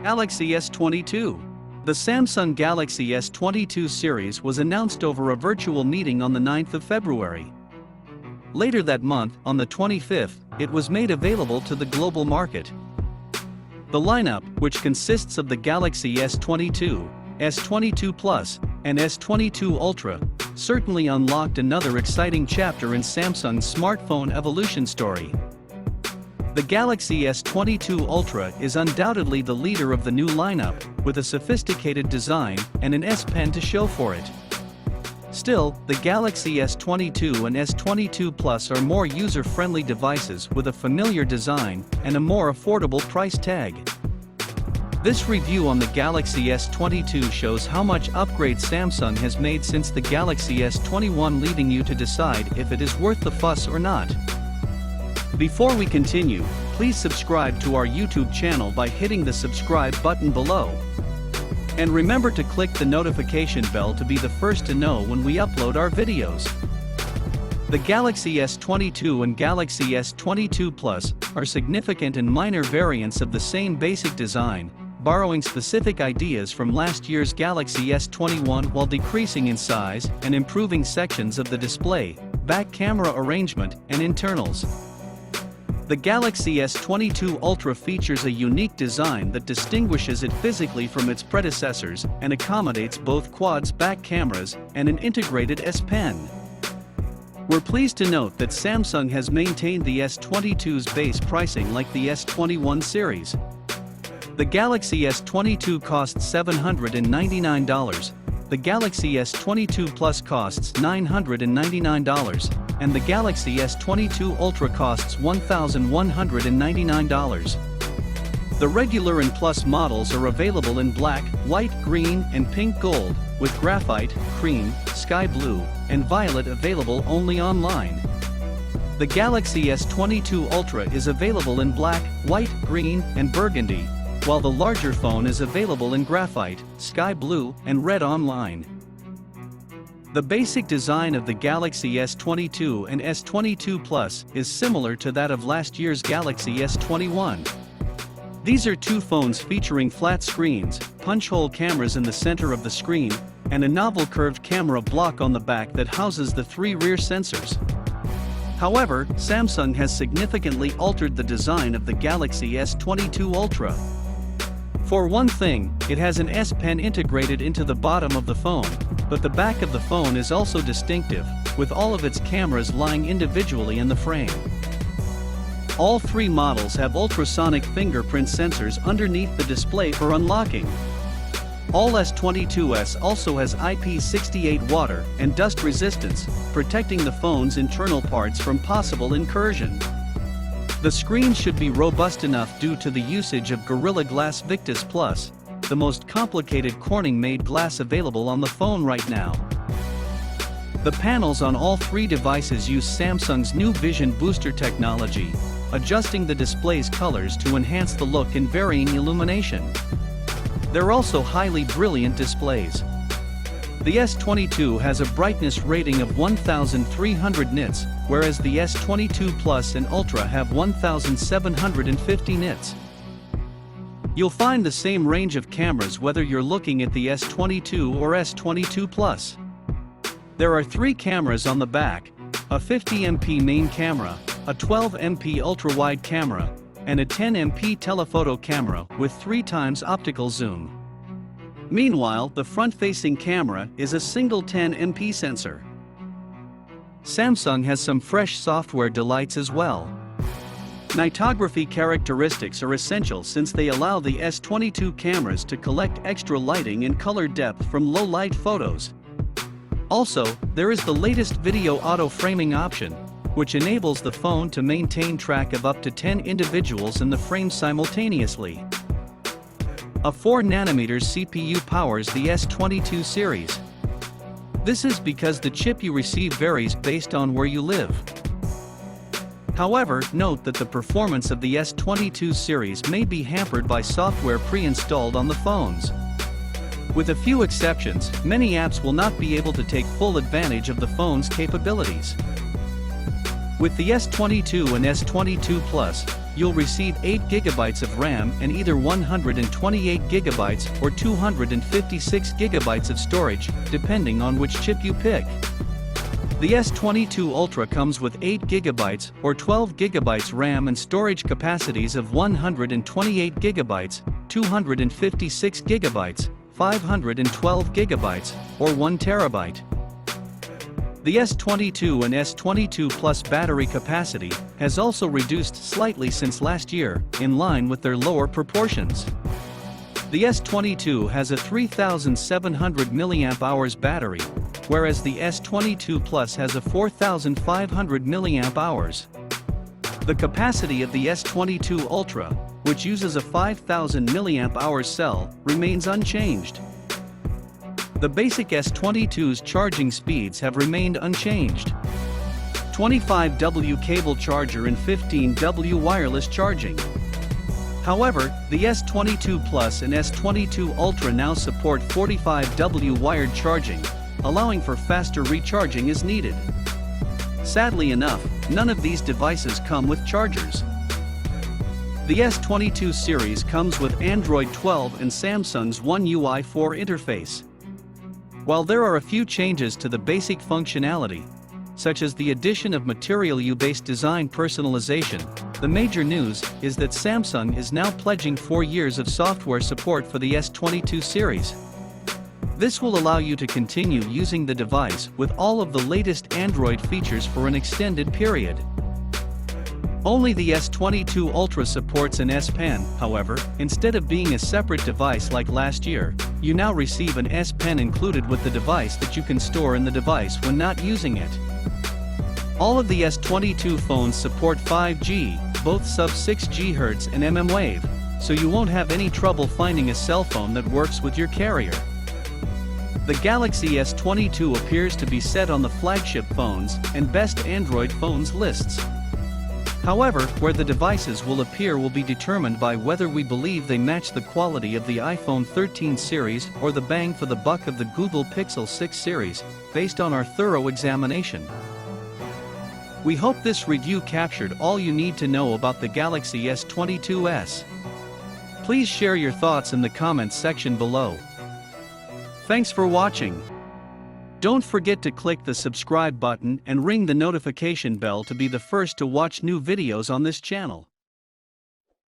Galaxy S22. The Samsung Galaxy S22 series was announced over a virtual meeting on the 9th of February. Later that month, on the 25th, it was made available to the global market. The lineup, which consists of the Galaxy S22, S22 Plus, and S22 Ultra, certainly unlocked another exciting chapter in Samsung's smartphone evolution story. The Galaxy S22 Ultra is undoubtedly the leader of the new lineup, with a sophisticated design and an S Pen to show for it. Still, the Galaxy S22 and S22 Plus are more user-friendly devices with a familiar design and a more affordable price tag. This review on the Galaxy S22 shows how much upgrade Samsung has made since the Galaxy S21, leaving you to decide if it is worth the fuss or not. Before we continue, please subscribe to our YouTube channel by hitting the subscribe button below. And remember to click the notification bell to be the first to know when we upload our videos. The Galaxy S22 and Galaxy S22 Plus are significant and minor variants of the same basic design, borrowing specific ideas from last year's Galaxy S21 while decreasing in size and improving sections of the display, back camera arrangement, and internals. The Galaxy S22 Ultra features a unique design that distinguishes it physically from its predecessors and accommodates both quads back cameras and an integrated S Pen. We're pleased to note that Samsung has maintained the S22's base pricing like the S21 series. The Galaxy S22 costs $799, the Galaxy S22 Plus costs $999, and the Galaxy S22 Ultra costs $1,199. The regular and Plus models are available in black, white, green, and pink gold, with graphite, cream, sky blue, and violet available only online. The Galaxy S22 Ultra is available in black, white, green, and burgundy, while the larger phone is available in graphite, sky blue, and red online. The basic design of the Galaxy S22 and S22 Plus is similar to that of last year's Galaxy S21. These are two phones featuring flat screens, punch-hole cameras in the center of the screen, and a novel curved camera block on the back that houses the three rear sensors. However, Samsung has significantly altered the design of the Galaxy S22 Ultra. For one thing, it has an S Pen integrated into the bottom of the phone, but the back of the phone is also distinctive, with all of its cameras lying individually in the frame. All three models have ultrasonic fingerprint sensors underneath the display for unlocking. All S22s also has IP68 water and dust resistance, protecting the phone's internal parts from possible incursion. The screen should be robust enough due to the usage of Gorilla Glass Victus Plus, the most complicated Corning-made glass available on the phone right now. The panels on all three devices use Samsung's new Vision Booster technology, adjusting the display's colors to enhance the look in varying illumination. They're also highly brilliant displays. The S22 has a brightness rating of 1,300 nits, whereas the S22 Plus and Ultra have 1,750 nits. You'll find the same range of cameras whether you're looking at the S22 or S22 Plus. There are three cameras on the back: a 50MP main camera, a 12MP ultra-wide camera, and a 10MP telephoto camera with 3x optical zoom. Meanwhile, the front-facing camera is a single 10MP sensor. Samsung has some fresh software delights as well. Nightography characteristics are essential since they allow the S22 cameras to collect extra lighting and color depth from low-light photos. Also, there is the latest video auto-framing option, which enables the phone to maintain track of up to 10 individuals in the frame simultaneously. A 4nm CPU powers the S22 series. This is because the chip you receive varies based on where you live. However, note that the performance of the S22 series may be hampered by software pre-installed on the phones. With a few exceptions, many apps will not be able to take full advantage of the phone's capabilities. With the S22 and S22 Plus, you'll receive 8GB of RAM and either 128GB or 256GB of storage, depending on which chip you pick. The S22 Ultra comes with 8GB or 12GB RAM and storage capacities of 128GB, 256GB, 512GB, or 1TB. The S22 and S22 Plus battery capacity has also reduced slightly since last year, in line with their lower proportions. The S22 has a 3700 mAh battery, whereas the S22 Plus has a 4500 mAh. The capacity of the S22 Ultra, which uses a 5000 mAh cell, remains unchanged. The basic S22's charging speeds have remained unchanged. 25W cable charger and 15W wireless charging. However, the S22 Plus and S22 Ultra now support 45W wired charging, allowing for faster recharging as needed. Sadly enough, none of these devices come with chargers. The S22 series comes with Android 12 and Samsung's One UI 4 interface. While there are a few changes to the basic functionality, such as the addition of Material U-based design personalization, the major news is that Samsung is now pledging 4 years of software support for the S22 series. This will allow you to continue using the device with all of the latest Android features for an extended period. Only the S22 Ultra supports an S Pen, however, instead of being a separate device like last year, you now receive an S Pen included with the device that you can store in the device when not using it. All of the S22 phones support 5G, both sub-6 GHz and mmWave, so you won't have any trouble finding a cell phone that works with your carrier. The Galaxy S22 appears to be set on the flagship phones and best Android phones lists. However, where the devices will appear will be determined by whether we believe they match the quality of the iPhone 13 series or the bang for the buck of the Google Pixel 6 series, based on our thorough examination. We hope this review captured all you need to know about the Galaxy S22s. Please share your thoughts in the comments section below. Thanks for watching. Don't forget to click the subscribe button and ring the notification bell to be the first to watch new videos on this channel.